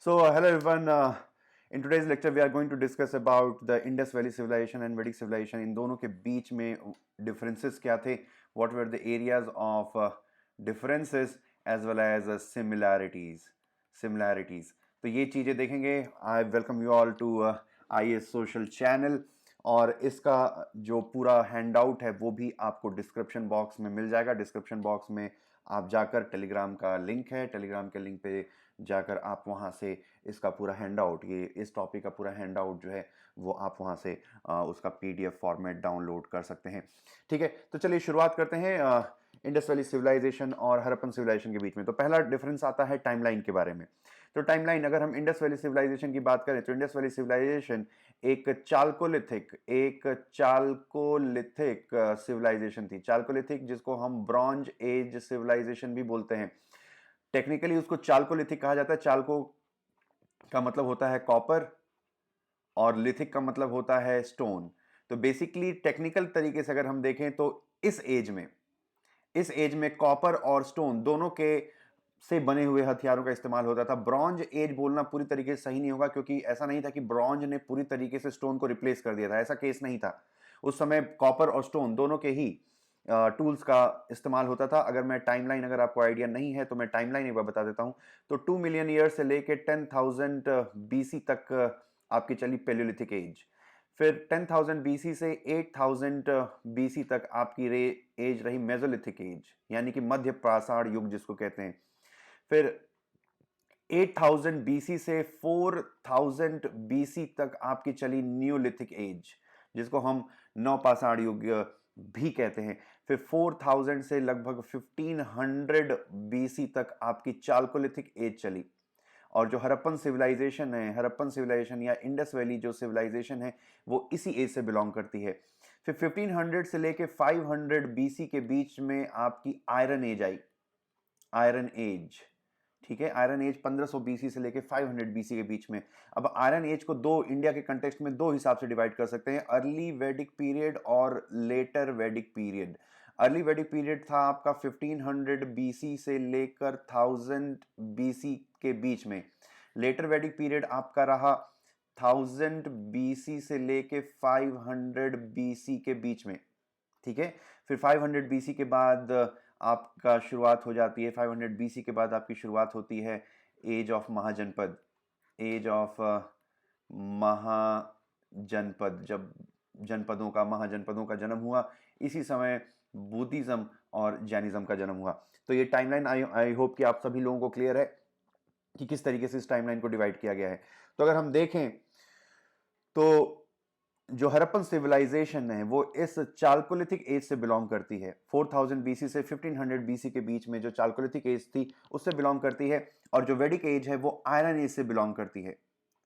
Hello everyone. In today's lecture, we are going to discuss about the Indus Valley Civilization and Vedic Civilization. इन दोनों के बीच में differences क्या थे? What were the areas of differences as well as similarities? Similarities. तो ये चीज़ें देखेंगे. I welcome you all to IS Social Channel. और इसका जो पूरा हैंडआउट है वो भी आपको डिस्क्रिप्शन बॉक्स में मिल जाएगा. डिस्क्रिप्शन बॉक्स में आप जाकर टेलीग्राम का लिंक है, टेलीग्राम के लिंक पे जाकर आप वहाँ से इसका पूरा हैंडआउट, ये इस टॉपिक का पूरा हैंडआउट जो है वो आप वहाँ से उसका पीडीएफ फॉर्मेट डाउनलोड कर सकते हैं. ठीक है, तो चलिए शुरुआत करते हैं इंडस वैली सिविलाइजेशन और हड़प्पन सिविलाइजेशन के बीच में. तो पहला डिफरेंस आता है टाइमलाइन के बारे में. तो टाइमलाइन, अगर हम इंडस वैली सिविलाइजेशन की बात करें तो इंडस वैली सिविलाइजेशन एक चाल्कोलिथिक सिविलाइजेशन थी. चाल्कोलिथिक जिसको हम ब्रॉन्ज एज सिविलाइजेशन भी बोलते हैं. टेक्निकली उसको चाल्कोलिथिक कहा जाता है. चाल्को का मतलब होता है कॉपर और लिथिक का मतलब होता है स्टोन. तो बेसिकली टेक्निकल तरीके से अगर हम देखें तो इस एज में कॉपर और स्टोन दोनों के से बने हुए हथियारों का इस्तेमाल होता था. ब्रॉन्ज एज बोलना पूरी तरीके से सही नहीं होगा, क्योंकि ऐसा नहीं था कि ब्रॉन्ज ने पूरी तरीके से स्टोन को रिप्लेस कर दिया था. ऐसा केस नहीं था. उस समय कॉपर और स्टोन दोनों के ही टूल्स का इस्तेमाल होता था. अगर आपको आइडिया नहीं है तो मैं टाइमलाइन एक बार बता देता हूं. तो 2 मिलियन ईयर से लेके 10,000 बीसी तक आपकी चली पेलियोलिथिक एज. फिर 10,000 बीसी से 8,000 बीसी तक आपकी एज रही मेसोलिथिक एज, यानी कि मध्य पाषाण युग जिसको कहते हैं. फिर 8,000 बीसी से 4,000 बीसी तक आपकी चली न्यूलिथिक एज, जिसको हम नवपाषाण युग भी कहते हैं. फिर 4,000 से लगभग 1500 बीसी तक आपकी चाल्कोलिथिक एज चली. और जो हड़प्पन सिविलाइजेशन या इंडस वैली जो सिविलाइजेशन है वो इसी एज से बिलोंग करती है. फिर 1500 से लेके 500 बीसी के बीच में आपकी आयरन एज आई. आयरन एज, ठीक है, आयरन एज 1500 बीसी से लेके 500 बीसी के बीच में. अब आयरन एज को इंडिया के कंटेक्स्ट में दो हिसाब से डिवाइड कर सकते हैं, अर्ली वैदिक पीरियड और लेटर वैदिक पीरियड. अर्ली वैदिक पीरियड था आपका 1500 बीसी से लेकर 1000 बीसी के बीच में. लेटर वैदिक पीरियड आपका रहा 1000 बीसी से लेके 500 बीसी के बीच में. ठीक है, फिर 500 बीसी के बाद आपका शुरुआत हो जाती है. 500 बीसी के बाद आपकी शुरुआत होती है एज ऑफ महाजनपद. जब महाजनपदों का जन्म हुआ, इसी समय बुद्धिज्म और जैनिज्म का जन्म हुआ. तो ये टाइमलाइन आई होप कि आप सभी लोगों को क्लियर है कि किस तरीके से इस टाइमलाइन को डिवाइड किया गया है. तो अगर हम देखें तो जो हड़प्पन सिविलाइजेशन है वो इस चाल्कोलिथिक एज से बिलोंग करती है. 4000 बीसी से 1500 बीसी के बीच में जो चाल्कोलिथिक एज थी उससे बिलोंग करती है. और जो वैदिक एज है वो आयरन एज से बिलोंग करती है.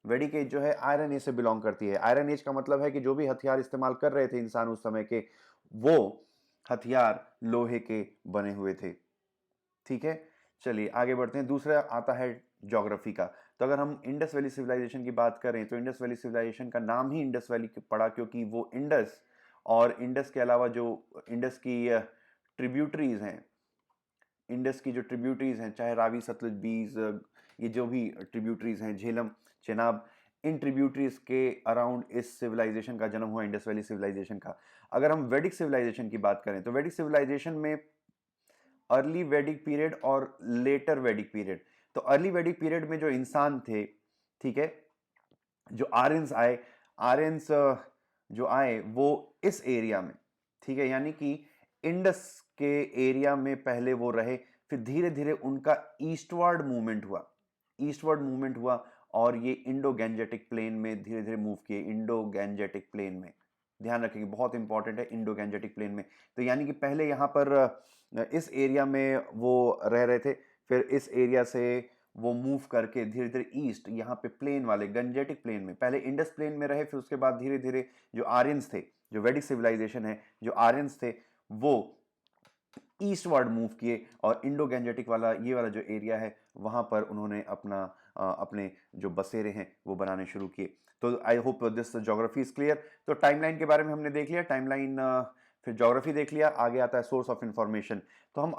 वैदिक एज जो है आयरन एज से बिलोंग करती है. आयरन एज का मतलब है कि जो भी हथियार इस्तेमाल कर रहे थे इंसान उस समय के, वो हथियार लोहे के बने हुए थे. ठीक है, चलिए आगे बढ़ते हैं. दूसरा आता है ज्योग्राफी का. तो अगर हम इंडस वैली सिविलाइजेशन की बात करें तो इंडस वैली सिविलाइजेशन का नाम ही इंडस वैली पड़ा, क्योंकि वो इंडस और इंडस के अलावा जो इंडस की ट्रिब्यूटरीज हैं, चाहे रावी, सतलुज, बीज, ये जो भी ट्रिब्यूटरीज हैं, झेलम, चेनाब, इन ट्रिब्यूटरीज के अराउंड इस सिविलाइजेशन का जन्म हुआ, इंडस वैली सिविलाइजेशन का. अगर हम वैदिक सिविलाइजेशन की बात करें तो वैदिक सिविलाइजेशन में अर्ली वैदिक पीरियड और लेटर वैदिक पीरियड. तो अर्ली वैदिक पीरियड में जो इंसान थे, ठीक है, जो आर्यंस जो आए वो इस एरिया में, ठीक है, यानी कि इंडस के एरिया में पहले वो रहे. फिर धीरे धीरे उनका ईस्टवर्ड मूवमेंट हुआ और ये इंडो गैंजेटिक प्लेन में धीरे धीरे मूव किए. इंडो गैंजेटिक प्लेन में ध्यान रखेंगे, बहुत इंपॉर्टेंट है, इंडो गैंजेटिक प्लेन में. तो यानी कि पहले यहां पर इस एरिया में वो रह रहे थे. फिर इस एरिया से वो मूव करके धीरे धीरे ईस्ट, यहाँ पे प्लेन वाले गंजेटिक प्लेन में, पहले इंडस प्लेन में रहे. फिर उसके बाद धीरे धीरे जो आर्यंस थे, जो वैदिक सिविलाइजेशन है, जो आर्यंस थे वो ईस्टवर्ड मूव किए और इंडो गैंजेटिक वाला ये वाला जो एरिया है वहां पर उन्होंने अपने जो बसेरे हैं वो बनाने शुरू किए. तो I hope this geography is clear. तो टाइमलाइन के बारे में हमने देख लिया, टाइमलाइन, फिर ज्योग्राफी देख लिया. आगे आता है सोर्स ऑफ इंफॉर्मेशन. तो हम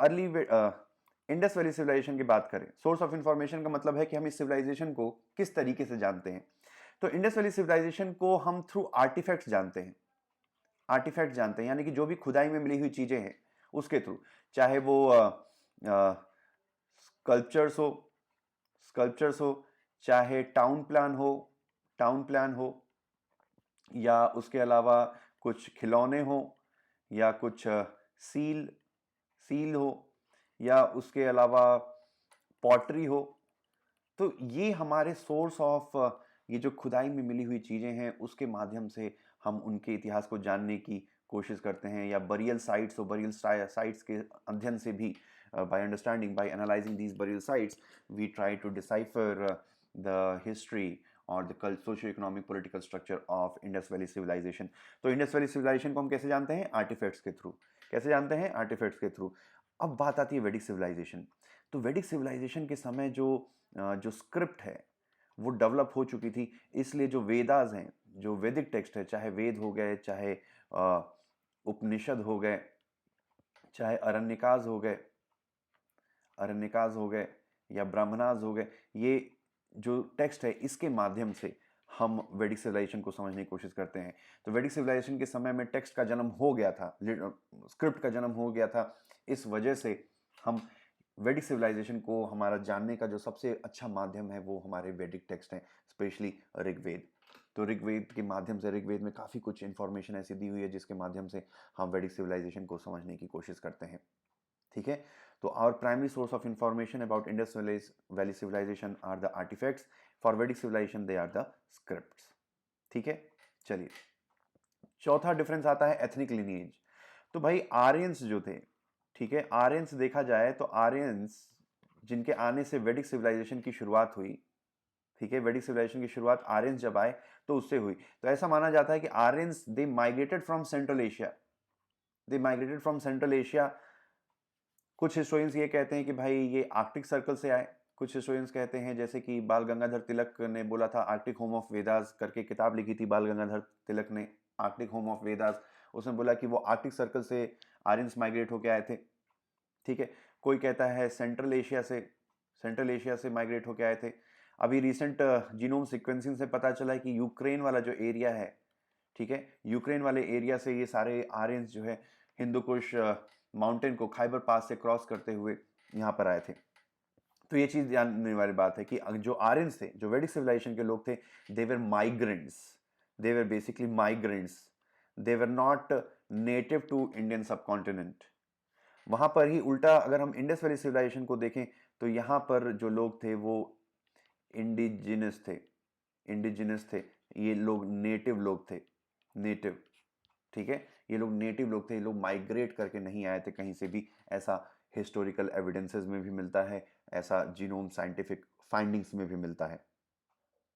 इंडस वैली सिविलाइजेशन की बात करें, सोर्स ऑफ इंफॉर्मेशन का मतलब है कि हम इस सिविलाइजेशन को किस तरीके से जानते हैं। तो इंडस वैली सिविलाइजेशन को हम थ्रू आर्टिफैक्ट्स जानते हैं, आर्टिफैक्ट जानते हैं, यानी कि जो भी खुदाई में मिली हुई चीजें हैं उसके थ्रू, चाहे वो स्कल्पचर्स हो स्कल्पचर्स हो, चाहे टाउन प्लान हो, या उसके अलावा कुछ खिलौने हो, या कुछ सील सील हो, या उसके अलावा पॉटरी हो। तो ये हमारे सोर्स ऑफ ये जो खुदाई में मिली हुई चीज़ें हैं उसके माध्यम से हम उनके इतिहास को जानने की कोशिश करते हैं, या बरियल साइट्स और बरियल साइट्स के अध्ययन से भी by analysing these burial sites we try to decipher the history और the socio economic political structure of Indus valley civilisation. तो इंडस वैली सिविलाइजेशन को हम कैसे जानते हैं? आर्टिफैक्ट्स के थ्रू। कैसे जानते हैं? आर्टिफैक्ट्स के थ्रू। अब बात आती है वैदिक सिविलाइजेशन। तो वैदिक सिविलाइजेशन के समय जो स्क्रिप्ट है वो डेवलप हो चुकी थी, इसलिए जो वेदास हैं, जो वैदिक टेक्स्ट है, चाहे वेद हो गए, चाहे उपनिषद हो गए, चाहे अरण्यकाज हो गए या ब्राह्मणास हो गए, ये जो टेक्स्ट है इसके माध्यम से हम वैदिक सिविलाइजेशन को समझने की कोशिश करते हैं। तो वैदिक सिविलाइजेशन के समय में टेक्स्ट का जन्म हो गया था, स्क्रिप्ट का जन्म हो गया था। इस वजह से हम वैदिक सिविलाइजेशन को हमारा जानने का जो सबसे अच्छा माध्यम है वो हमारे वैदिक टेक्स्ट हैं, स्पेशली ऋग्वेद। तो ऋग्वेद के माध्यम से, ऋग्वेद में काफ़ी कुछ इंफॉर्मेशन ऐसी दी हुई है जिसके माध्यम से हम वैदिक सिविलाइजेशन को समझने की कोशिश करते हैं। ठीक है, तो our primary source of information about Indus valley civilisation are the artefacts, for Vedic civilisation they are the scripts. ठीक है, चलिए चौथा डिफरेंस आता है एथनिक लिनिएज। तो भाई आर्यंस जो थे, ठीक है, आर्यंस देखा जाए तो आर्यंस जिनके आने से वैदिक सिविलाइजेशन की शुरुआत हुई, ठीक है, वैदिक सिविलाइजेशन की शुरुआत आर्यंस जब आए तो उससे हुई। तो ऐसा माना जाता है कि Aryans they migrated from central Asia. कुछ हिस्टोरियंस ये कहते हैं कि भाई ये आर्कटिक सर्कल से आए, कुछ हिस्टोरियंस कहते हैं, जैसे कि बाल गंगाधर तिलक ने बोला था, आर्कटिक होम ऑफ वेदास करके किताब लिखी थी बाल गंगाधर तिलक ने, आर्कटिक होम ऑफ वेदास। उसने बोला कि वो आर्कटिक सर्कल से आर्यंस माइग्रेट होकर आए थे। ठीक है, कोई कहता है सेंट्रल एशिया से माइग्रेट होकर आए थे। अभी रिसेंट जीनोम सीक्वेंसिंग से पता चला है कि यूक्रेन वाला जो एरिया है, ठीक है, यूक्रेन वाले एरिया से ये सारे आर्यंस जो है हिंदुकुश माउंटेन को खाइबर पास से क्रॉस करते हुए यहाँ पर आए थे। तो ये चीज जानने वाली बात है कि जो आर्यंस थे, जो वैदिक सिविलाइजेशन के लोग थे, they were migrants, they were basically migrants, they were not native to Indian subcontinent. वहां पर ही उल्टा अगर हम इंडस वैली सिविलाइजेशन को देखें तो यहाँ पर जो लोग थे वो इंडिजिनस थे, ये लोग नेटिव लोग थे, नेटिव। ठीक है, ये लोग नेटिव लोग थे, ये लोग माइग्रेट करके नहीं आए थे कहीं से भी, ऐसा हिस्टोरिकल एविडेंसेस में भी मिलता है, ऐसा जीनोम साइंटिफिक फाइंडिंग्स में भी मिलता है।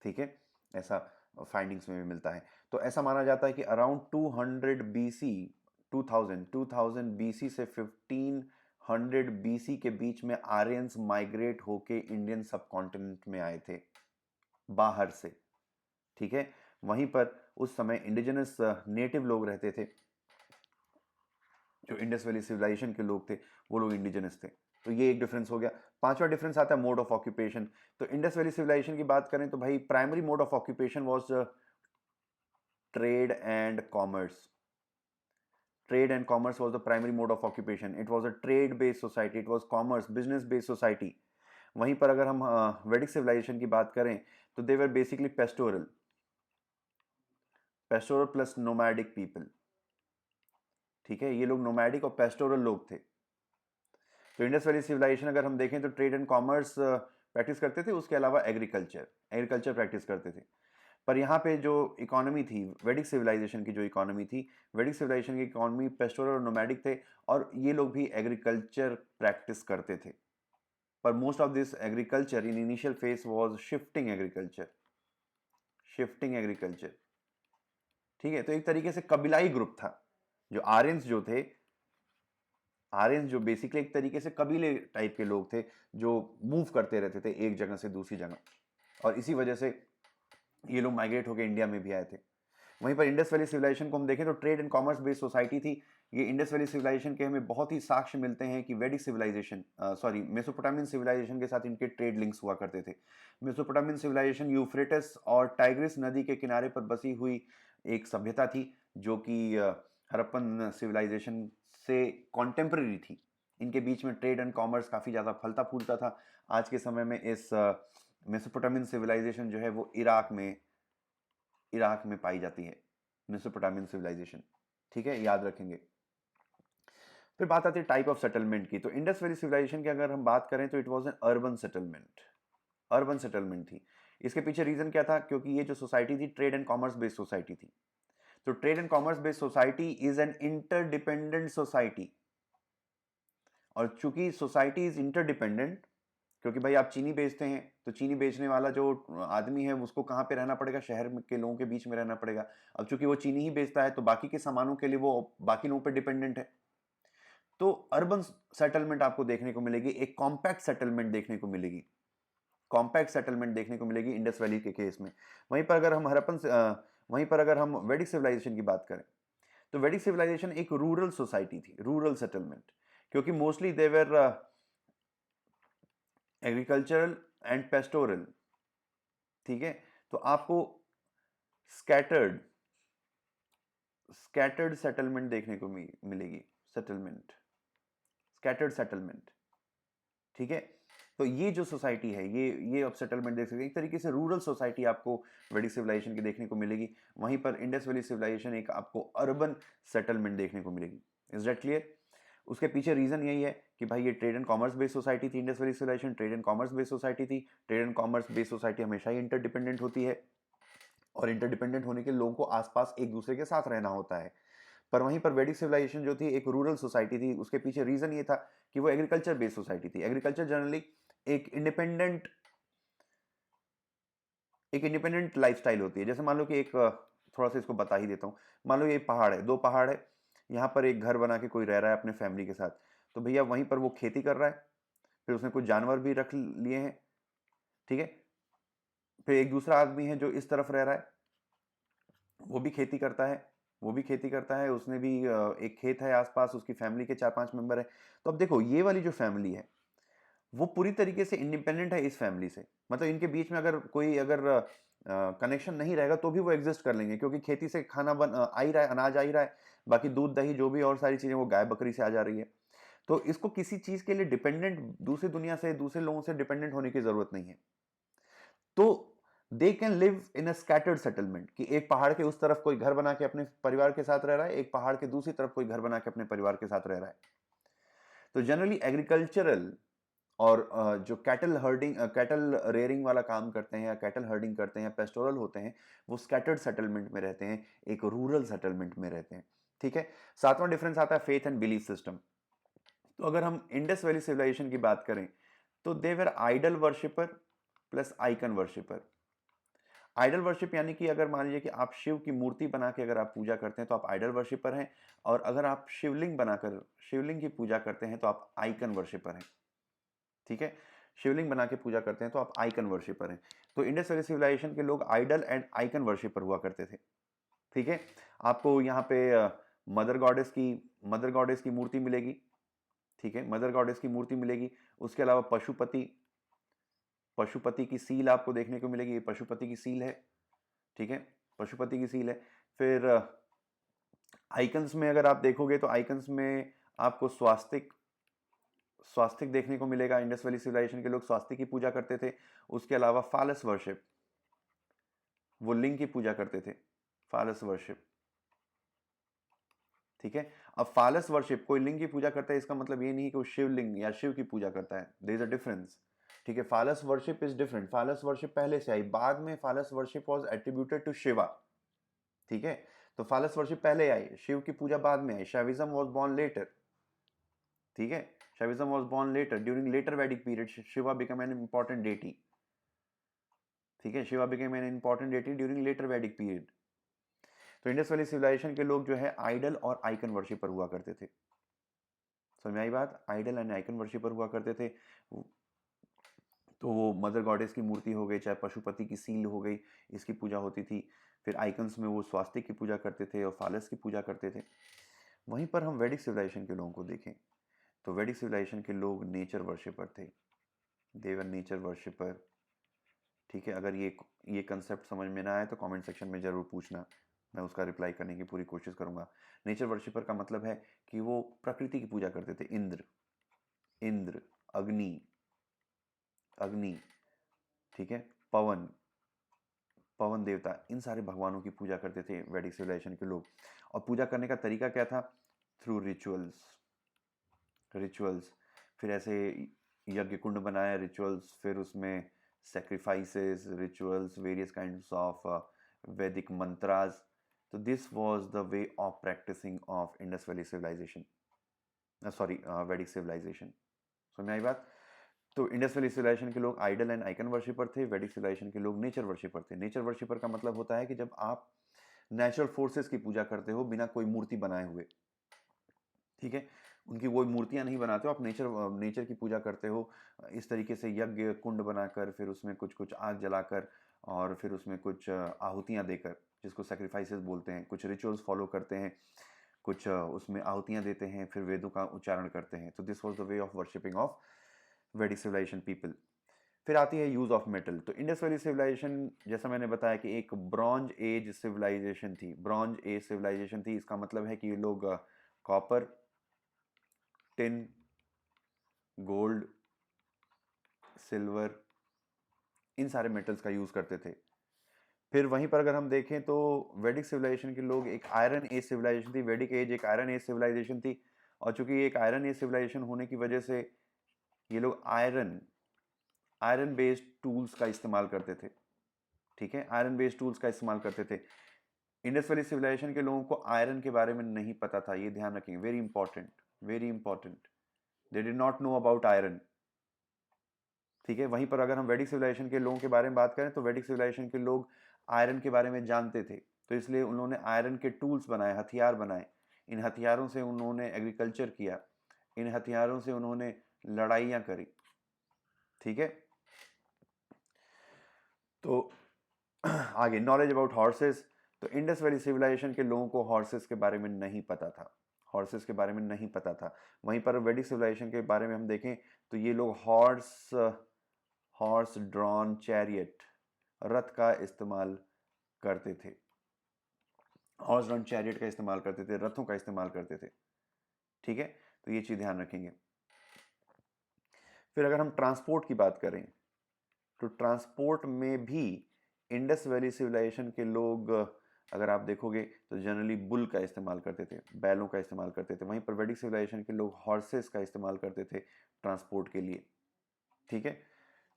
ठीक है, ऐसा फाइंडिंग्स में भी मिलता है। तो ऐसा माना जाता है कि अराउंड 200 बीसी 2000 बीसी से 1500 बीसी के बीच में आर्यंस माइग्रेट होके इंडियन सबकॉन्टिनेंट में आए थे बाहर से। ठीक है, वहीं पर उस समय इंडिजिनस नेटिव लोग रहते थे, जो इंडस वैली सिविलाइजेशन के लोग थे वो लोग इंडिजिनस थे। तो ये एक डिफरेंस हो गया। पांचवा डिफरेंस आता है मोड ऑफ ऑक्यूपेशन। तो इंडस वैली सिविलाइजेशन की बात करें तो भाई primary mode of occupation was trade and commerce. Trade and commerce was the primary mode of occupation. It was a trade-based society. It was commerce, business-based society. वहीं पर अगर हम वैदिक सिविलाइजेशन की बात करें तो they were basically pastoral plus nomadic people. ठीक है, ये लोग नोमैडिक और पेस्टोरल लोग थे। तो इंडस वैली सिविलाइजेशन अगर हम देखें तो ट्रेड एंड कॉमर्स प्रैक्टिस करते थे, उसके अलावा एग्रीकल्चर प्रैक्टिस करते थे। पर यहाँ पे जो इकोनॉमी थी, वैदिक सिविलाइजेशन की जो इकोनॉमी थी, वैदिक सिविलाइजेशन की इकोनॉमी पेस्टोरल और नोमैडिक थे, और ये लोग भी एग्रीकल्चर प्रैक्टिस करते थे। पर most of this agriculture in initial phase was shifting agriculture. ठीक है, तो एक तरीके से कबीलाई ग्रुप था। जो आर्यंस जो बेसिकली एक तरीके से कबीले टाइप के लोग थे जो मूव करते रहते थे एक जगह से दूसरी जगह, और इसी वजह से ये लोग माइग्रेट होकर इंडिया में भी आए थे। वहीं पर इंडस वैली सिविलाइजेशन को हम देखें तो trade and commerce based society थी। ये इंडस वैली सिविलाइजेशन के हमें बहुत ही साक्ष्य मिलते हैं कि वैदिक सिविलाइजेशन मेसोपोटामियन सिविलाइजेशन के साथ इनके ट्रेड लिंक्स हुआ करते थे। मेसोपोटामियन सिविलाइजेशन यूफ्रेटस और टाइग्रिस नदी के किनारे पर बसी हुई एक सभ्यता थी जो कि हड़प्पन सिविलाइजेशन से कॉन्टेम्पररी थी। इनके बीच में ट्रेड एंड कॉमर्स काफ़ी ज़्यादा फलता फूलता था। आज के समय में इस मेसोपोटामियन सिविलाइजेशन जो है वो इराक में पाई जाती है, मेसोपोटामियन सिविलाइजेशन। ठीक है, याद रखेंगे। फिर बात आती है टाइप ऑफ सेटलमेंट की। तो इंडस वैली सिविलाइजेशन की अगर हम बात करें तो it was an urban settlement, urban settlement थी। इसके पीछे रीजन क्या था? क्योंकि ये जो सोसाइटी थी trade and commerce based society थी। तो trade and commerce based society is an interdependent society, और चूंकि सोसाइटी इज इंटरडिपेंडेंट, क्योंकि भाई आप चीनी बेचते हैं तो चीनी बेचने वाला जो आदमी है उसको कहाँ पे रहना पड़ेगा? शहर के लोगों के बीच में रहना पड़ेगा। अब चूंकि वो चीनी ही बेचता है तो बाकी के सामानों के लिए वो बाकी लोगों पे डिपेंडेंट है। तो अर्बन सेटलमेंट आपको देखने को मिलेगी, एक कॉम्पैक्ट सेटलमेंट देखने को मिलेगी, कॉम्पैक्ट सेटलमेंट देखने को मिलेगी इंडस वैली के केस में। वहीं पर अगर हम वैदिक सिविलाइजेशन की बात करें तो वैदिक सिविलाइजेशन एक रूरल सोसाइटी थी, रूरल सेटलमेंट, क्योंकि mostly they were agricultural and pastoral. ठीक है, तो आपको स्कैटर्ड स्कैटर्ड सेटलमेंट देखने को मिलेगी, सेटलमेंट, स्कैटर्ड सेटलमेंट। ठीक है, तो ये जो सोसाइटी है ये अब सेटलमेंट देख सकते हैं, एक तरीके से रूरल सोसाइटी आपको वैदिक सिविलाइजेशन की देखने को मिलेगी। वहीं पर इंडस वैली सिविलाइजेशन एक आपको अर्बन सेटलमेंट देखने को मिलेगी। Is that clear? उसके पीछे रीजन यही है कि भाई ये trade and commerce based society थी। Indus valley civilisation trade and commerce based society थी। Trade and commerce based society हमेशा ही इंटरडिपेंडेंट होती है, और इंटरडिपेंडेंट होने के लोगों को आसपास एक दूसरे के साथ रहना होता है। पर वहीं पर वैदिक सिविलाइजेशन जो थी एक रूरल सोसाइटी थी। उसके पीछे रीजन ये था कि वो एग्रीकल्चर बेस्ड सोसाइटी थी। एग्रीकल्चर जनरली एक इंडिपेंडेंट लाइफस्टाइल होती है। जैसे मान लो कि थोड़ा सा इसको बता ही देता हूँ। मान लो ये पहाड़ है, दो पहाड़ है, यहाँ पर एक घर बना के कोई रह रहा है अपने फैमिली के साथ, तो भैया वहीं पर वो खेती कर रहा है, फिर उसने कुछ जानवर भी रख लिए हैं। ठीक है, फिर एक दूसरा आदमी है जो इस तरफ रह रहा है, वो भी खेती करता है, उसने भी एक खेत है आसपास, उसकी फैमिली के 4-5 मेंबर है। तो अब देखो ये वाली जो फैमिली है वो पूरी तरीके से इंडिपेंडेंट है इस फैमिली से। मतलब इनके बीच में अगर कनेक्शन नहीं रहेगा तो भी वो एग्जिस्ट कर लेंगे, क्योंकि खेती से खाना आ ही रहा है, अनाज आ ही रहा है, बाकी दूध दही जो भी और सारी चीजें वो गाय बकरी से आ जा रही है। तो इसको किसी चीज के लिए डिपेंडेंट, दूसरी दुनिया से, दूसरे लोगों से डिपेंडेंट होने की जरूरत नहीं है। तो they can live in a scattered settlement, कि एक पहाड़ के उस तरफ कोई घर बना के अपने परिवार के साथ रह रहा है, एक पहाड़ के दूसरी तरफ कोई घर बना के अपने परिवार के साथ रह रहा है। तो जनरली एग्रीकल्चरल और जो कैटल रेयरिंग वाला काम करते हैं या कैटल हर्डिंग करते हैं, पेस्टोरल होते हैं, वो स्कैटर्ड सेटलमेंट में रहते हैं, एक रूरल सेटलमेंट में रहते हैं। ठीक है, सातवां डिफरेंस आता है फेथ एंड बिलीफ सिस्टम। तो अगर हम इंडस वैली सिविलाइजेशन की बात करें तो they were idol worshipper plus icon worshipper. Idol worship यानी कि अगर मान लीजिए कि आप शिव की मूर्ति बना के अगर आप पूजा करते हैं तो आप आइडल वर्शिपर हैं, और अगर आप शिवलिंग बनाकर शिवलिंग की पूजा करते हैं तो आप आइकन वर्शिपर हैं। ठीक है, शिवलिंग बना के पूजा करते हैं तो आप आइकन वर्शिपर हैं। तो इंडस वैली सिविलाइजेशन के लोग आइडल एंड आइकन वर्शिपर हुआ करते थे। ठीक है, आपको यहाँ पे मदर गॉडेस की मूर्ति मिलेगी। ठीक है, मदर गॉडेस की मूर्ति मिलेगी। उसके अलावा पशुपति की सील आपको देखने को मिलेगी। पशुपति की सील है। ठीक है, पशुपति की सील है। फिर आइकन्स में अगर आप देखोगे तो आइकन्स में आपको स्वास्तिक देखने को मिलेगा। इंडस वैली सिविलाइजेशन के लोग स्वास्तिक की पूजा करते थे। उसके अलावा फालस वर्शिप, वो लिंग की पूजा करते थे, फालस वर्शिप। ठीक है, अब फालस वर्शिप, कोई लिंग की पूजा करता है इसका मतलब ये नहीं कि वो शिवलिंग या शिव की पूजा करता है। There is a difference. ठीक है, phallus worship is different. Phallus worship पहले से आई, बाद में phallus worship was attributed to Shiva. ठीक है, तो फालस वर्शिप पहले आई, शिव की पूजा बाद में आई। Shaivism was born later. ठीक है, Shaivism was born later, during later Vedic period. Shiva became an important deity. ठीक है, Shiva became an important deity during later Vedic period. तो इंडस वैली सिविलाइजेशन के लोग जो है आइडल और आइकन वर्शिपर हुआ करते थे। समझ आई बात? आइडल एंड आइकन वर्शिपर हुआ करते थे। तो वो मदर गॉडेस की मूर्ति हो गई, चाहे पशुपति की सील हो गई, इसकी पूजा होती थी। फिर आइकन्स में वो स्वास्तिक की पूजा करते थे और फालस की पूजा करते थे। वहीं पर हम वैदिक सिविलाइजेशन के लोगों को देखें तो वैदिक सिविलाइजेशन के लोग नेचर वर्शिपर थे, देवर नेचर वर्शिपर। ठीक है, अगर ये कंसेप्ट समझ में ना आए तो कमेंट सेक्शन में ज़रूर पूछना, मैं उसका रिप्लाई करने की पूरी कोशिश करूंगा। नेचर वर्शिपर का मतलब है कि वो प्रकृति की पूजा करते थे। इंद्र, इंद्र, अग्नि, अग्नि, ठीक है, पवन, पवन देवता, इन सारे भगवानों की पूजा करते थे वैदिक सिविलाइजेशन के लोग। और पूजा करने का तरीका क्या था? Through rituals, rituals. फिर ऐसे यज्ञ कुंड बनाया, रिचुअल्स, फिर उसमें sacrifices, rituals, various kinds of Vedic mantras. तो this was the way of practicing of Indus valley civilisation, sorry Vedic civilisation. समझ में आई बात? तो इंडस वैली सिविलाइजेशन के लोग आइडल एंड आइकन वर्शिपर थे, वैदिक सिविलाइजेशन के लोग नेचर वर्शिपर थे। नेचर वर्शिपर का मतलब होता है कि जब आप नेचुरल फोर्सेस की पूजा करते हो बिना कोई मूर्ति बनाए हुए, ठीक है, उनकी वो मूर्तियां नहीं बनाते हो, आप नेचर की पूजा करते हो इस तरीके से, यज्ञ कुंड बनाकर, फिर उसमें कुछ कुछ आग जलाकर, और फिर उसमें कुछ आहुतियां देकर, जिसको सेक्रीफाइसेस बोलते हैं, कुछ रिचुअल्स फॉलो करते हैं, कुछ उसमें आहुतियां देते हैं, फिर वेदों का उच्चारण करते हैं। तो this was the way of worshipping of वैदिक सिविलाइजेशन पीपल। फिर आती है यूज ऑफ मेटल। तो इंडस वैली सिविलाइजेशन, जैसा मैंने बताया कि एक ब्रॉन्ज एज सिविलाइजेशन थी, ब्रॉन्ज एज सिविलाइजेशन थी। इसका मतलब है कि ये लोग कॉपर, टिन, गोल्ड, सिल्वर, इन सारे मेटल्स का यूज करते थे। फिर वहीं पर अगर हम देखें तो वैदिक सिविलाइजेशन के लोग, एक आयरन एज सिविलाइजेशन थी, वैदिक एज एक आयरन एज सिविलाइजेशन थी। और चूंकि एक आयरन एज सिविलाइजेशन होने की वजह से ये लोग आयरन, आयरन बेस्ड टूल्स का इस्तेमाल करते थे। ठीक है, आयरन बेस्ड टूल्स का इस्तेमाल करते थे। इंडस वैली सिविलाइजेशन के लोगों को आयरन के बारे में नहीं पता था, ये ध्यान रखेंगे, very important, very important, they did not know about iron. ठीक है, वहीं पर अगर हम वैदिक सिविलाइजेशन के लोगों के बारे में बात करें तो वैदिक सिविलाइजेशन के लोग आयरन के बारे में जानते थे, तो इसलिए उन्होंने आयरन के टूल्स बनाए, हथियार बनाए। इन हथियारों से उन्होंने एग्रीकल्चर किया, इन हथियारों से उन्होंने लड़ाइयाँ करी। ठीक है, तो आगे नॉलेज अबाउट हॉर्सेस। तो इंडस वैली सिविलाइजेशन के लोगों को हॉर्सेस के बारे में नहीं पता था, हॉर्सेस के बारे में नहीं पता था। वहीं पर वैदिक सिविलाइजेशन के बारे में हम देखें तो ये लोग हॉर्स, हॉर्स ड्रॉन चैरियट, रथ का इस्तेमाल करते थे, हॉर्स ड्रॉन चैरियट का इस्तेमाल करते थे, रथों का इस्तेमाल करते थे। ठीक है, तो ये चीज ध्यान रखेंगे। फिर अगर हम ट्रांसपोर्ट की बात करें तो ट्रांसपोर्ट में भी इंडस वैली सिविलाइजेशन के लोग, अगर आप देखोगे तो जनरली बुल का इस्तेमाल करते थे, बैलों का इस्तेमाल करते थे। वहीं पर वैदिक सिविलाइजेशन के लोग हॉर्सेस का इस्तेमाल करते थे ट्रांसपोर्ट के लिए। ठीक है,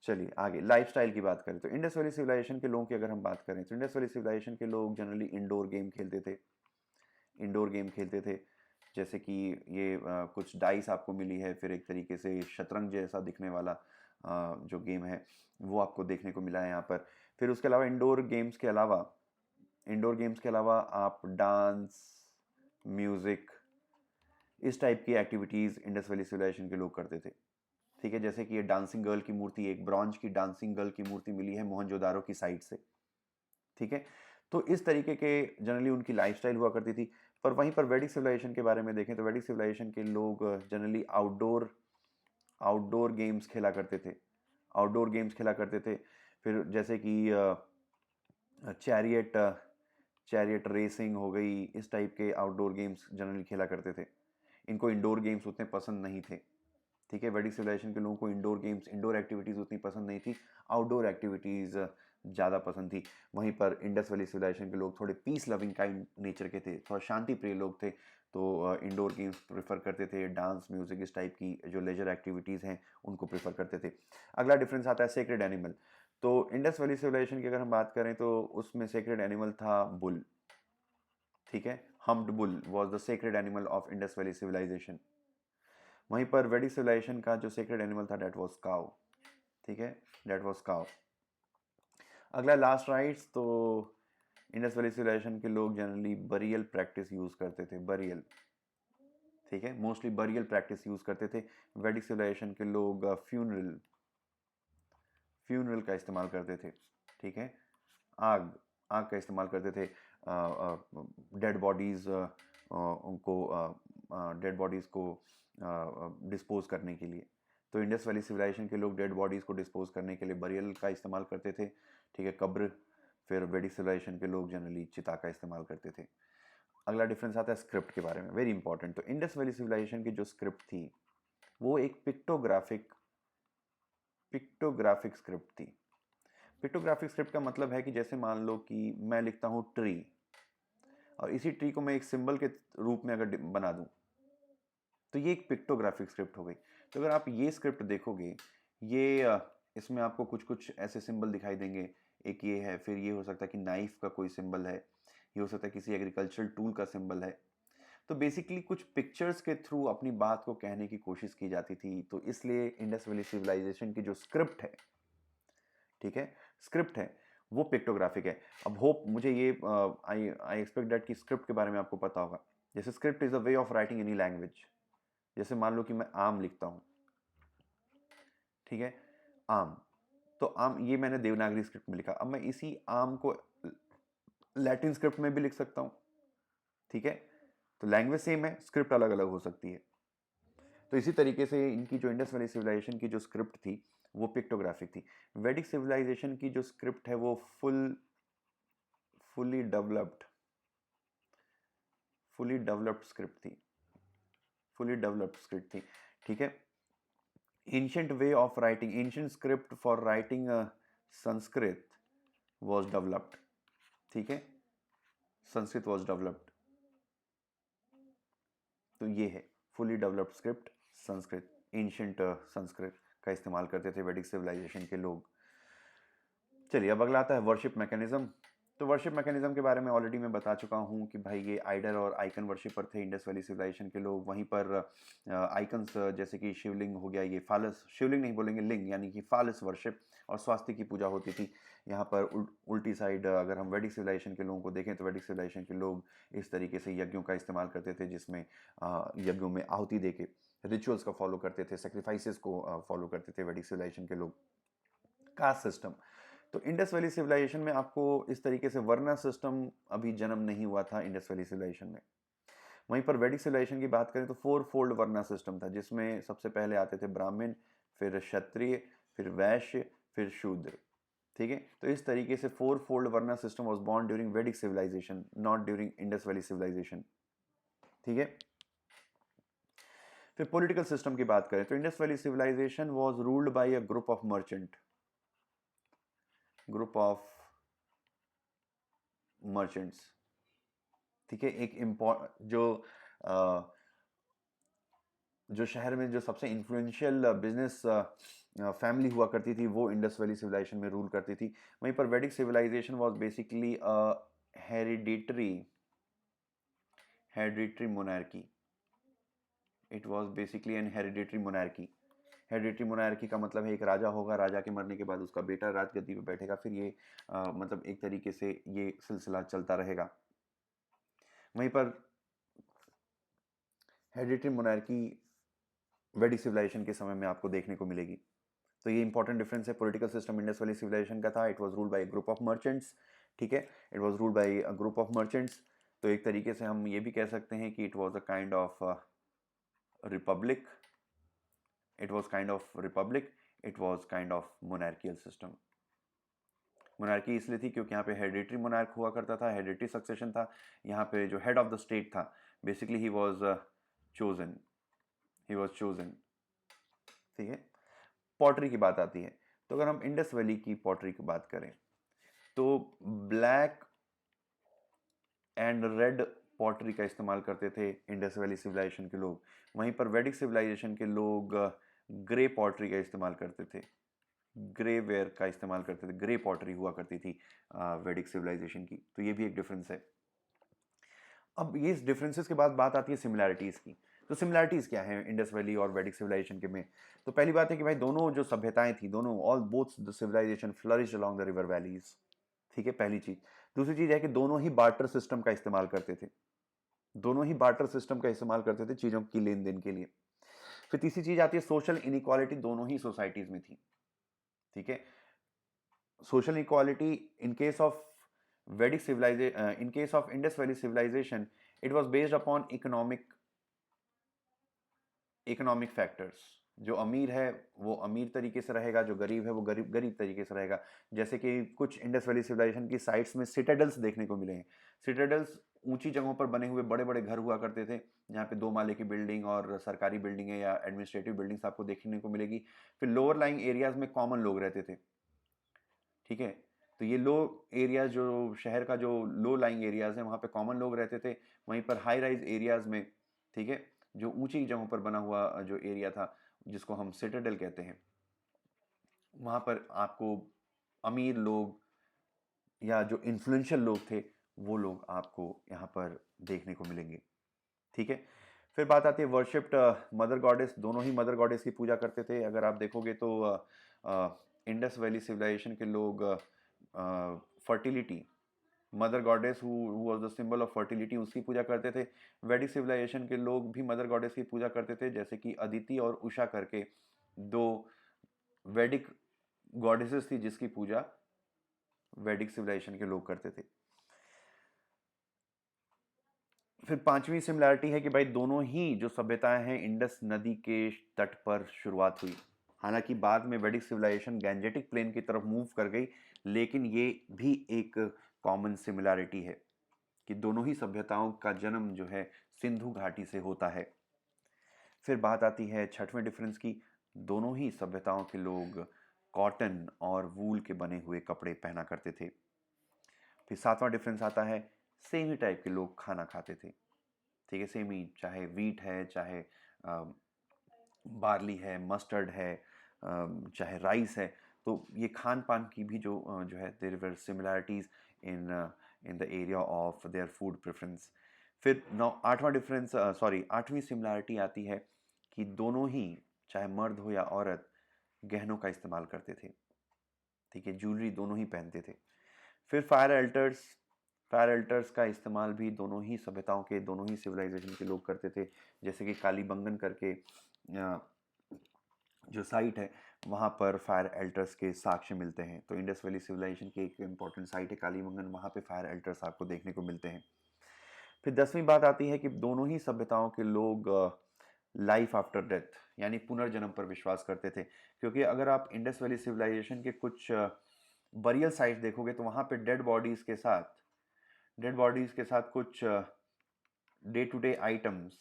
चलिए आगे लाइफस्टाइल की बात करें तो इंडस वैली सिविलाइजेशन के लोगों की अगर हम बात करें तो इंडस वैली सिविलाइजेशन के लोग जनरली इंडोर गेम खेलते थे, इंडोर गेम खेलते थे। जैसे कि ये कुछ डाइस आपको मिली है, फिर एक तरीके से शतरंज जैसा दिखने वाला जो गेम है वो आपको देखने को मिला है यहाँ पर। फिर उसके अलावा इंडोर गेम्स के अलावा, इंडोर गेम्स के अलावा आप डांस, म्यूजिक, इस टाइप की एक्टिविटीज़ इंडस वैली सिविलाइजेशन के लोग करते थे। ठीक है, जैसे कि ये डांसिंग गर्ल की मूर्ति, एक ब्रॉन्ज की डांसिंग गर्ल की मूर्ति मिली है मोहनजोदारो की साइड से। ठीक है, तो इस तरीके के जनरली उनकी लाइफस्टाइल हुआ करती थी। पर वहीं पर वैदिक सिविलाइजेशन के बारे में देखें तो वैदिक सिविलाइजेशन के लोग जनरली आउटडोर, आउटडोर गेम्स खेला करते थे, आउटडोर गेम्स खेला करते थे। फिर जैसे कि चैरियट, चैरियट रेसिंग हो गई, इस टाइप के आउटडोर गेम्स जनरली खेला करते थे। इनको इंडोर गेम्स उतने पसंद नहीं थे। ठीक है, वैदिक सिविलाइजेशन के लोगों को इंडोर गेम्स, इंडोर एक्टिविटीज़ उतनी पसंद नहीं थी, आउटडोर एक्टिविटीज़ ज़्यादा पसंद थी। वहीं पर इंडस वैली सिविलाइजेशन के लोग थोड़े पीस लविंग काइंड नेचर के थे, थोड़ा शांति प्रिय लोग थे, तो इंडोर गेम्स प्रेफर करते थे, डांस, म्यूजिक, इस टाइप की जो लेजर एक्टिविटीज़ हैं उनको प्रेफर करते थे। अगला डिफरेंस आता है सेक्रेड एनिमल। तो इंडस वैली सिविलाइजेशन की अगर हम बात करें तो उसमें सेक्रेड एनिमल था बुल। ठीक है, humped bull was the sacred animal of Indus valley civilisation. वहीं पर वैदिक सिविलाइजेशन का जो सेक्रेड एनिमल था डेट वाज काउ। ठीक है, डेट वाज काउ। अगला लास्ट राइट्स। तो इंडस वैली सिविलाइजेशन के लोग जनरली बरियल प्रैक्टिस यूज करते थे, बरियल। ठीक है, मोस्टली बरियल प्रैक्टिस यूज करते थे। वैदिक सिविलाइजेशन के लोग फ्यूनरल, फ्यूनरल का इस्तेमाल करते थे। ठीक है, आग, आग का इस्तेमाल करते थे डेड बॉडीज उनको डेड बॉडीज़ को डिस्पोज करने के लिए। तो इंडस वैली सिविलाइजेशन के लोग डेड बॉडीज़ को डिस्पोज करने के लिए बरियल का इस्तेमाल करते थे, ठीक है, कब्र। फिर वैदिक सिविलाइजेशन के लोग जनरली चिता का इस्तेमाल करते थे। अगला डिफरेंस आता है स्क्रिप्ट के बारे में, वेरी इंपॉर्टेंट। तो इंडस वैली सिविलाइजेशन की जो स्क्रिप्ट थी वो एक पिक्टोग्राफिक स्क्रिप्ट थी। पिक्टोग्राफिक स्क्रिप्ट का मतलब है कि जैसे मान लो कि मैं लिखता हूँ ट्री, और इसी ट्री को मैं एक सिंबल के रूप में अगर बना दूं तो ये एक पिक्टोग्राफिक स्क्रिप्ट हो गई। तो अगर आप ये स्क्रिप्ट देखोगे, ये इसमें आपको कुछ कुछ ऐसे सिंबल दिखाई देंगे। एक ये है, फिर ये हो सकता है कि नाइफ का कोई सिंबल है, ये हो सकता है किसी एग्रीकल्चरल टूल का सिंबल है। तो बेसिकली कुछ पिक्चर्स के थ्रू अपनी बात को कहने की कोशिश की जाती थी। तो इसलिए इंडस वैली सिविलाइजेशन की जो स्क्रिप्ट है, ठीक है, स्क्रिप्ट है, वो पिक्टोग्राफिक है। अब होप मुझे ये आई एक्सपेक्ट दैट कि स्क्रिप्ट के बारे में आपको पता होगा। जैसे script is a way of writing any language. जैसे मान लो कि मैं आम लिखता हूं, ठीक है, आम। तो आम ये मैंने देवनागरी स्क्रिप्ट में लिखा। अब मैं इसी आम को लैटिन स्क्रिप्ट में भी लिख सकता हूं, ठीक है। तो लैंग्वेज सेम है, स्क्रिप्ट अलग अलग हो सकती है। तो इसी तरीके से इनकी जो इंडस वैली सिविलाइजेशन की जो स्क्रिप्ट थी वो पिक्टोग्राफिक थी। वैदिक सिविलाइजेशन की जो स्क्रिप्ट है वो फुली डेवलप्ड स्क्रिप्ट थी, ठीक है। Ancient way of writing, ancient script for writing Sanskrit was developed, ठीक है, संस्कृत वाज डेवलप्ड। तो ये है fully developed script, Sanskrit, ancient Sanskrit का इस्तेमाल करते थे वैदिक सिविलाइजेशन के लोग। चलिए अब अगला आता है वर्शिप मैकेनिज्म। तो वर्शिप मैकेनिज्म के बारे में ऑलरेडी मैं बता चुका हूँ कि भाई ये आइडल और आइकन वर्शिपर थे इंडस वैली सिविलाइजेशन के लोग। वहीं पर आइकन्स जैसे कि शिवलिंग हो गया, ये फालस, शिवलिंग नहीं बोलेंगे, लिंग, यानी कि फालस वर्शिप, और स्वास्तिक की पूजा होती थी। यहाँ पर उल्टी साइड अगर हम वैदिक सिविलाइजेशन के लोगों को देखें तो वैदिक सिविलाइजेशन के लोग इस तरीके से यज्ञों का इस्तेमाल करते थे, जिसमें यज्ञों में आहुति देके रिचुअल्स का फॉलो करते थे, सेक्रीफाइसेस को फॉलो करते थे वैदिक सिविलाइजेशन के लोग। कास्ट सिस्टम, तो इंडस वैली सिविलाइजेशन में आपको इस तरीके से वर्ना सिस्टम अभी जन्म नहीं हुआ था इंडस वैली सिविलाइजेशन में। वहीं पर वैदिक सिविलाइजेशन की बात करें तो 4 फोल्ड वर्ना सिस्टम था, जिसमें सबसे पहले आते थे ब्राह्मण, फिर क्षत्रिय, फिर वैश्य, फिर शूद्र, ठीक है। तो इस तरीके से 4 fold varna system was born during Vedic civilisation, not during Indus valley civilisation, ठीक है। फिर पॉलिटिकल सिस्टम की बात करें तो Indus valley civilisation was ruled by a group of merchants, ठीक है। एक जो शहर में जो सबसे इन्फ्लुएंशियल बिजनेस फैमिली हुआ करती थी वो इंडस वैली सिविलाइजेशन में रूल करती थी। वहीं पर Vedic civilisation was basically hereditary monarchy. It was basically an hereditary monarchy. Hereditary monarchy का मतलब है एक राजा होगा, राजा के मरने के बाद उसका बेटा राजगद्दी पे बैठेगा, फिर ये मतलब एक तरीके से ये सिलसिला चलता रहेगा। वहीं पर हेरिडिटरी मोनार्की वैदिक सिविलाइजेशन के समय में आपको देखने को मिलेगी। तो ये इंपॉर्टेंट डिफरेंस है। Political system Indus valley civilisation का था, it was ruled by group of merchants, ठीक है, it was ruled by a group of merchants. तो एक तरीके से हम ये भी कह सकते हैं कि it was a kind of Republic, it was kind of Republic, it was kind of monarchial system. Monarchy इसलिए थी क्योंकि यहाँ पे हेरिडिटरी मोनार्क हुआ करता था, हेरिडिटरी सक्सेशन था। यहाँ पे जो हेड ऑफ द स्टेट था बेसिकली ही वाज चोजन, ठीक है। पॉटरी की बात आती है तो अगर हम इंडस वैली की पॉटरी की बात करें तो ब्लैक एंड रेड पॉटरी का इस्तेमाल करते थे इंडस वैली सिविलाइजेशन के लोग। वहीं पर वैदिक सिविलाइजेशन के लोग ग्रे पॉटरी का इस्तेमाल करते थे, ग्रे वेयर का इस्तेमाल करते थे, ग्रे पॉटरी हुआ करती थी वैदिक सिविलाइजेशन की। तो ये भी एक डिफरेंस है। अब ये इस डिफरेंसेस के बाद बात आती है सिमिलैरिटीज़ की। तो सिमिलैरिटीज़ क्या है इंडस वैली और वैदिक सिविलाइजेशन के में? तो पहली बात है कि भाई दोनों जो सभ्यताएं थी, दोनों both the civilisation flourished along the river valleys, ठीक है, पहली चीज। दूसरी चीज है कि दोनों ही बार्टर सिस्टम का इस्तेमाल करते थे, दोनों ही बार्टर सिस्टम का इस्तेमाल करते थे चीजों की लेन देन के लिए। फिर तीसरी चीज आती है सोशल इनइक्वालिटी दोनों ही सोसाइटीज में थी, ठीक है। Social inequality in case of Vedic civilization, in case of Indus Valley civilization, it was based upon economic factors. जो अमीर है वो अमीर तरीके से रहेगा, जो गरीब है वो गरीब गरीब तरीके से रहेगा। जैसे कि कुछ इंडस वैली सिविलाइजेशन की साइट्स में सिटाडल्स देखने को मिले हैं। सिटाडल्स ऊंची जगहों पर बने हुए बड़े बड़े घर हुआ करते थे, जहाँ पे 2 माले की बिल्डिंग और सरकारी बिल्डिंगें या एडमिनिस्ट्रेटिव बिल्डिंग्स आपको देखने को मिलेगी। फिर लोअर लाइंग एरियाज में कॉमन लोग रहते थे, ठीक है। तो ये लो एरिया, जो शहर का जो लो लाइंग एरियाज है वहाँ पे कॉमन लोग रहते थे। वहीं पर हाई राइज एरियाज में, ठीक है, जो ऊंची जगहों पर बना हुआ जो एरिया था जिसको हम सिटाडेल कहते हैं, वहाँ पर आपको अमीर लोग या जो इन्फ्लुएंशियल लोग थे वो लोग आपको यहाँ पर देखने को मिलेंगे, ठीक है। फिर बात आती है वर्शिप्ड मदर गॉडेस। दोनों ही मदर गॉडेस की पूजा करते थे। अगर आप देखोगे तो इंडस वैली सिविलाइजेशन के लोग fertility, mother goddess who was the symbol of fertility, उसकी पूजा करते थे। वैदिक सिविलाइजेशन के लोग भी मदर गॉडेस की पूजा करते थे, जैसे कि अदिति और उषा करके 2 वैदिक गॉडेसेस थी जिसकी पूजा वैदिक सिविलाइजेशन के लोग करते थे। फिर 5वीं सिमिलैरिटी है कि भाई दोनों ही जो सभ्यताएं हैं इंडस नदी के तट पर शुरुआत हुई। हालांकि बाद में वैदिक सिविलाइजेशन गैंजेटिक प्लेन की तरफ मूव कर गई, लेकिन ये भी एक कॉमन सिमिलैरिटी है कि दोनों ही सभ्यताओं का जन्म जो है सिंधु घाटी से होता है। फिर बात आती है 6वें डिफरेंस की। दोनों ही सभ्यताओं के लोग कॉटन और वूल के बने हुए कपड़े पहना करते थे। फिर 7वां डिफरेंस आता है, सेम ही टाइप के लोग खाना खाते थे, ठीक है। सेम ही, चाहे वीट है, चाहे बार्ली है, मस्टर्ड है, चाहे राइस है। तो ये खान पान की भी जो है there were similarities in in the area of their food preference. फिर 8वीं सिमिलैरिटी आती है कि दोनों ही, चाहे मर्द हो या औरत, गहनों का इस्तेमाल करते थे, ठीक है। ज्वेलरी दोनों ही पहनते थे। फिर फायर अल्टर्स का इस्तेमाल भी दोनों ही सभ्यताओं के, दोनों ही सिविलाइजेशन के लोग करते थे। जैसे कि कालीबंगन करके जो साइट है वहाँ पर फायर अल्टर्स के साक्ष्य मिलते हैं। तो इंडस वैली सिविलाइजेशन की एक इम्पॉर्टेंट साइट है कालीबंगन, वहाँ पे फायर अल्टर्स आपको देखने को मिलते हैं। फिर 10वीं बात आती है कि दोनों ही सभ्यताओं के लोग लाइफ आफ्टर डेथ यानी पुनर्जन्म पर विश्वास करते थे। क्योंकि अगर आप इंडस वैली सिविलाइजेशन के कुछ बरियल साइट देखोगे तो वहाँ पे डेड बॉडीज के साथ कुछ डे टू डे आइटम्स,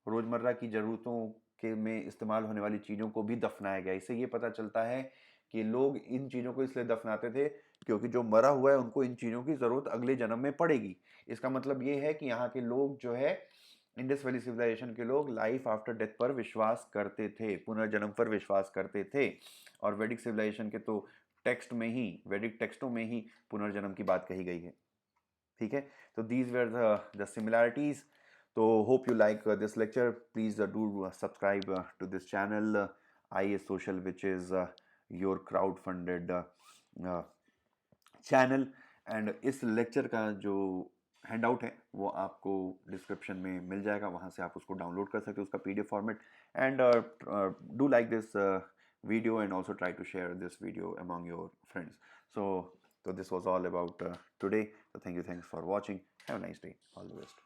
रोज़मर्रा की ज़रूरतों के में इस्तेमाल होने वाली चीज़ों को भी दफनाया गया। इससे ये पता चलता है कि लोग इन चीज़ों को इसलिए दफनाते थे क्योंकि जो मरा हुआ है उनको इन चीज़ों की ज़रूरत अगले जन्म में पड़ेगी। इसका मतलब ये है कि यहाँ के लोग जो है, इंडस वैली सिविलाइजेशन के लोग लाइफ आफ्टर डेथ पर विश्वास करते थे, पुनर्जन्म पर विश्वास करते थे। और वैदिक सिविलाइजेशन के तो वैदिक टेक्स्टों में ही पुनर्जन्म की बात कही गई है, ठीक है। तो दीज वेर द सिमिलैरिटीज। तो hope you like this lecture. Please do subscribe to this channel IAS Social, which is your crowd funded channel. And इस लेक्चर का जो हैंडआउट है वो आपको डिस्क्रिप्शन में मिल जाएगा, वहाँ से आप उसको डाउनलोड कर सकते हो, उसका PDF format. And do like this video and also try to share this video among your friends. So this was all about today. So thanks for watching. Have a nice day. All the best.